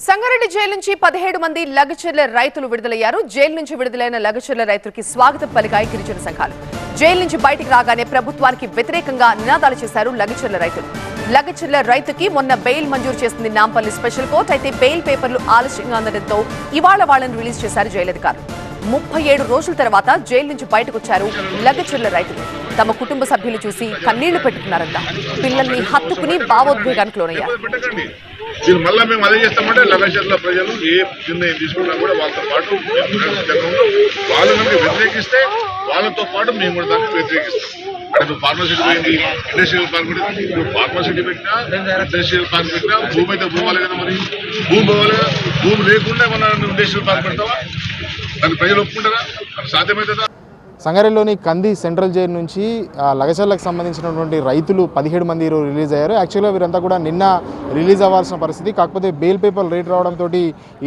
Sangareddy jail నుంచి 17 మంది లగచర్ల రైతులు విడుదలయ్యారు. జైలు నుంచి విడుదలైన లగచర్ల రైతులకి స్వాగతం పలికాయి గిరిజన సంఘాలు. జైలు నుంచి బయటికి రాగానే ప్రభుత్వానికి వ్యతిరేకంగా నినాదాలు చేశారు లగచర్ల రైతులు. లగచర్ల రైతుకి మొన్న బెయిల్ మంజూరు చేసింది నాంపల్లి స్పెషల్ కోర్టు. అయితే బెయిల్ పేపర్లు ఆలస్యంగా అందడంతో ఇవాళ వాళ్ళని రిలీజ్ చేశారు జైలు అధికారులు. 37 రోజుల తర్వాత జైలు నుంచి బయటకు వచ్చారు లగచర్ల రైతులు. తమ కుటుంబ సభ్యులు చూసి కన్నీళ్లు పెట్టుకున్నారంట. పిల్లల్ని హత్తుకుని భావోద్వేగానికి లోనయ్యారు. దీన్ని మళ్ళీ మేము అదే చేస్తామంటే లగచర్ల ప్రజలు ఏ నిర్ణయం తీసుకున్నా కూడా వాళ్ళతో పాటు వాళ్ళు వ్యతిరేకిస్తే వాళ్ళతో పాటు మేము కూడా దాన్ని వ్యతిరేకిస్తాం. అంటే నువ్వు ఫార్మసిటీ పోయింది, ఇండస్ట్రియల్ పార్క్ నువ్వు ఫార్మసిటీ పెట్టినా ఇండస్ట్రియల్ పార్క్ పెట్టినా భూమి అయితే పోవాలి కదా, మరి భూమి పోవాలి కదా. భూమి లేకుండా మన ఇండస్ట్రియల్ పార్క్ పెడతావా? దాన్ని ప్రజలు ఒప్పుకుంటారా? సాధ్యమవుతుందా? సంగారెడ్డిలోని కంది సెంట్రల్ జైలు నుంచి లగచర్లకు సంబంధించినటువంటి రైతులు 17 మంది ఈరోజు రిలీజ్ అయ్యారు. యాక్చువల్గా వీరంతా కూడా నిన్న రిలీజ్ అవ్వాల్సిన పరిస్థితి. కాకపోతే బెయిల్ పేపర్ రేట్ రావడంతో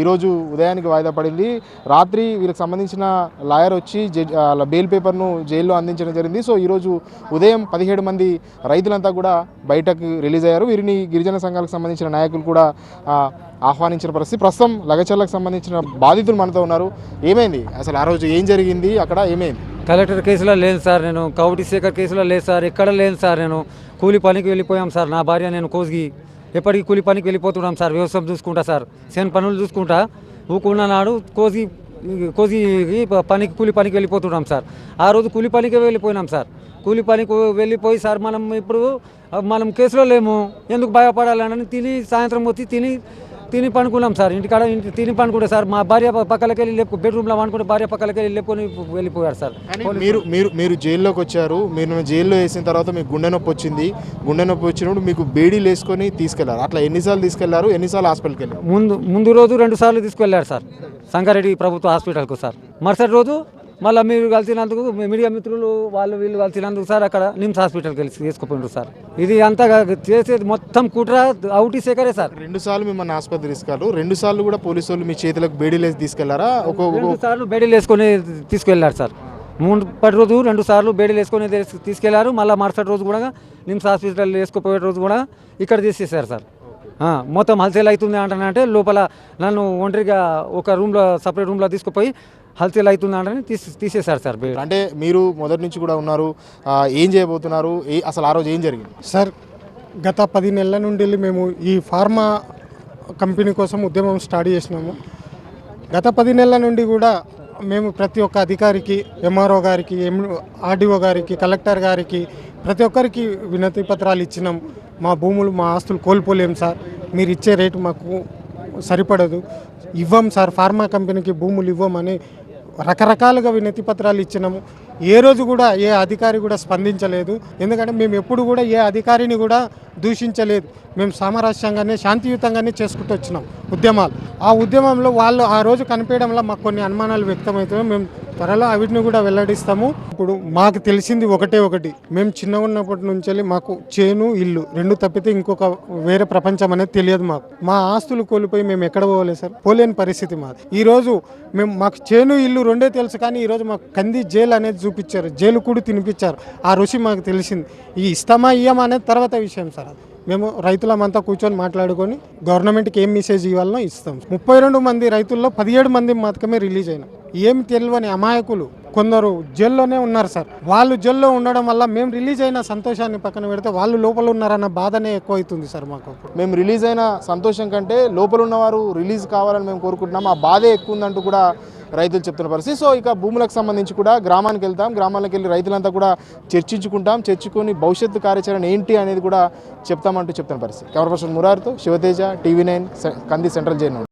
ఈరోజు ఉదయానికి వాయిదా పడింది. రాత్రి వీరికి సంబంధించిన లాయర్ వచ్చి బెయిల్ పేపర్ను జైల్లో అందించడం జరిగింది. సో ఈరోజు ఉదయం 17 మంది రైతులంతా కూడా బయటకు రిలీజ్ అయ్యారు. వీరిని గిరిజన సంఘాలకు సంబంధించిన నాయకులు కూడా ఆహ్వానించిన పరిస్థితి. ప్రస్తుతం లగచర్లకు సంబంధించిన బాధితులు మనతో ఉన్నారు. ఏమైంది అసలు ఆ రోజు, ఏం జరిగింది, అక్కడ ఏమైంది? కలెక్టర్ కేసులో లేదు సార్, నేను కౌటి శేఖర్ కేసులో లేదు సార్, ఎక్కడ లేదు సార్. నేను కూలి పనికి వెళ్ళిపోయాం సార్, నా భార్య నేను కోసిగి ఎప్పటికీ కూలి పనికి వెళ్ళిపోతున్నాం సార్. వ్యవసాయం చూసుకుంటా సార్, సేను పనులు చూసుకుంటా ఊకున్న నాడు కోసి పనికి కూలి పనికి వెళ్ళిపోతున్నాం సార్. ఆ రోజు కూలి పనికి వెళ్ళిపోయినాం సార్. కూలి పనికి వెళ్ళిపోయి సార్ మనం కేసులో లేము, ఎందుకు భయపడాలని సాయంత్రం వచ్చి తిని పనుకున్నాం సార్. ఇంటికాడ తిని పనుకుంటే సార్ మా భార్య పక్కలకి వెళ్ళి బెడ్రూమ్లో అనుకుంటే భార్య పక్కలకి వెళ్ళి లేపుకొని వెళ్ళిపోయారు సార్. మీరు జైల్లోకి వచ్చారు. మీరు జైల్లో వేసిన తర్వాత మీకు గుండె నొప్పి వచ్చింది. గుండె నొప్పి వచ్చినప్పుడు మీకు బేడీలు వేసుకొని తీసుకెళ్లారు. అట్లా ఎన్నిసార్లు తీసుకెళ్లారు, ఎన్నిసార్లు హాస్పిటల్కి వెళ్ళారు? ముందు రోజు 2 సార్లు తీసుకెళ్లారు సార్ సంగారెడ్డి ప్రభుత్వ హాస్పిటల్కు సార్. మరుసటి రోజు మళ్ళీ మీరు కలిసినందుకు మీడియా మిత్రులు వీళ్ళు కలిసినందుకు సార్ అక్కడ నిమ్స్ హాస్పిటల్కి వెళ్ళి తీసుకుపోయినారు సార్. ఇది అంతా చేసేది మొత్తం కుట్ర అవుటి శేఖరే సార్. 2 సార్లు మిమ్మల్ని ఆసుపత్రి తీసుకెళ్లారు. 2 సార్లు కూడా పోలీసు వాళ్ళు మీ చేతులకు బేడీలు వేసి తీసుకెళ్లారా? 2 సార్లు బేడీలు వేసుకొని తీసుకెళ్లారు సార్. 3 రోజు 2 సార్లు బేడీలు వేసుకొని తీసుకెళ్లారు. మళ్ళీ మరుసటి రోజు కూడా నిమ్స్ హాస్పిటల్ వేసుకుపోయే రోజు కూడా ఇక్కడ తీసేశారు సార్. మొత్తం హల్చల్ అవుతుంది అంటే లోపల నన్ను ఒంటరిగా ఒక రూమ్లో సపరేట్ రూమ్లో తీసుకుపోయి హల్చల్ అవుతుంది అంటే తీసేశారు సార్. అంటే మీరు మొదటి నుంచి కూడా ఉన్నారు, ఏం చేయబోతున్నారు, అసలు ఆ రోజు ఏం జరిగింది సార్? గత 10 నెలల నుండి మేము ఈ ఫార్మా కంపెనీ కోసం ఉద్యమం స్టార్ట్ చేసినాము. గత 10 నెలల నుండి కూడా మేము ప్రతి ఒక్క అధికారికి, ఎంఆర్ఓ గారికి, ఆర్డీఓ గారికి, కలెక్టర్ గారికి ప్రతి ఒక్కరికి వినతి పత్రాలు ఇచ్చినాం. మా భూములు, మా ఆస్తులు కోల్పోలేం సార్, మీరు ఇచ్చే రేటు మాకు సరిపడదు, ఇవ్వం సార్, ఫార్మా కంపెనీకి భూములు ఇవ్వమని రకరకాలుగా వినతి పత్రాలు ఇచ్చినాము. ఏ రోజు కూడా ఏ అధికారి కూడా స్పందించలేదు. ఎందుకంటే మేము ఎప్పుడు కూడా ఏ అధికారిని కూడా దూషించలేదు. మేము సామరస్యంగానే శాంతియుతంగానే చేసుకుంటూ వచ్చినాం ఉద్యమాలు. ఆ ఉద్యమంలో వాళ్ళు ఆ రోజు కనిపించడంలో మాకు కొన్ని అనుమానాలు వ్యక్తమవుతాయి. మేము త్వరలో అవిటిని కూడా వెల్లడిస్తాము. ఇప్పుడు మాకు తెలిసింది ఒకటి, మేము చిన్నగా ఉన్నప్పటి నుంచి మాకు చేను, ఇల్లు 2 తప్పితే ఇంకొక వేరే ప్రపంచం అనేది తెలియదు మాకు. మా ఆస్తులు కోల్పోయి మేము ఎక్కడ పోలేదు సార్, పోలేని పరిస్థితి మాది. ఈరోజు మాకు చేను, ఇల్లు 2 తెలుసు, కానీ ఈరోజు మాకు కంది జైలు అనేది చూపించారు, జైలు కూడా తినిపించారు. ఆ రుచి మాకు తెలిసింది. ఈ ఇస్తామా ఇయ్యమా అనేది తర్వాత విషయం సార్. మేము రైతులమంతా కూర్చొని మాట్లాడుకొని గవర్నమెంట్కి ఏం మెసేజ్ ఇవ్వాలనో ఇస్తాం. 32 మంది రైతుల్లో 17 మంది మాత్రమే రిలీజ్ అయినాం. ఏమి తెలియని అమాయకులు కొందరు జైల్లోనే ఉన్నారు సార్. వాళ్ళు జైల్లో ఉండడం వల్ల మేము రిలీజ్ అయిన సంతోషాన్ని పక్కన పెడితే వాళ్ళు లోపల ఉన్నారన్న బాధనే ఎక్కువ అవుతుంది సార్ మాకు. మేము రిలీజ్ అయిన సంతోషం కంటే లోపల ఉన్నవారు రిలీజ్ కావాలని మేము కోరుకుంటున్నాం. ఆ బాధే ఎక్కువ ఉందంటూ కూడా రైతులు చెప్తున్న పరిస్థితి. సో ఇక భూములకు సంబంధించి కూడా గ్రామానికి వెళ్తాం, గ్రామాలకు వెళ్ళి రైతులంతా కూడా చర్చించుకొని భవిష్యత్తు కార్యాచరణ ఏంటి అనేది కూడా చెప్తామంటూ చెప్తున్న పరిస్థితి. కెమెరా పర్సన్ మురార్తో శివతేజ, TV9 కంది సెంట్రల్ జైలు.